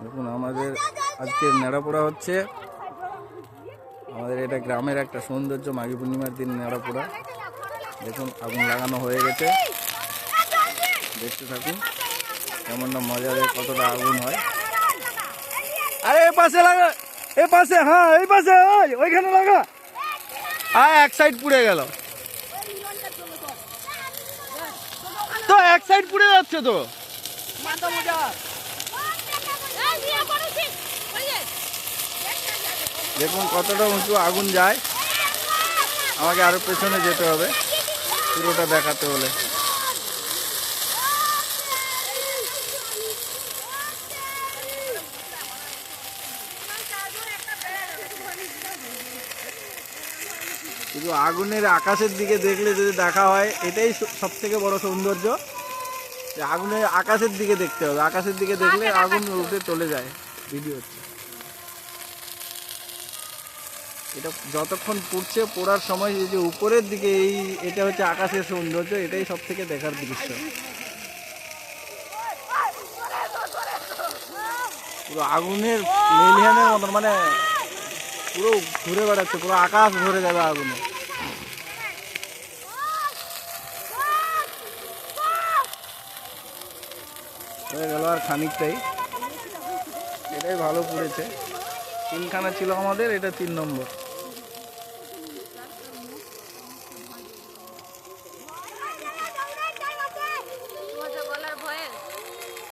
দেখুন আমাদের আজকে নেড়া পোড়া হচ্ছে। আমাদের এটা গ্রামের একটা সৌন্দর্য, মাঘী পূর্ণিমার দিন নেড়া পোড়া। দেখুন আগুন লাগানো হয়ে গেছে, দেখতে থাকুন কেমনটা মজা দেয়, কতটা আগুন হয়। আরে এ পাশে লাগা, এ পাশে, হ্যাঁ এই পাশে, ওইখানে লাগা। হ্যাঁ এক সাইড পুড়ে গেল তো, এক সাইড পুড়ে যাচ্ছে তো। দেখুন কতটা উঁচু আগুন যায়। আমাকে আরো পেছনে যেতে হবে পুরোটা দেখাতে হলে। শুধু আগুনের আকাশের দিকে দেখলে যদি দেখা হয়, এটাই সব থেকে বড় সৌন্দর্য। আগুনের আকাশের দিকে দেখতে হবে, আকাশের দিকে দেখলে আগুন উঠে চলে যায়। ভিডিও এটা যতক্ষণ পুড়ছে, পোড়ার সময় এই যে উপরের দিকে, এটা হচ্ছে আকাশের সৌন্দর্য, এটাই সব থেকে দেখার দৃশ্য। পুরো আগুনের লেলিহানের মতন, মানে পুরো ঘুরে বেড়াচ্ছে, পুরো আকাশ ভরে যাবে আগুনে। হয়ে গেল আর খানিকটাই, এটাই ভালো পুড়েছে। তিনখানা ছিল আমাদের, এটা 3 নম্বর।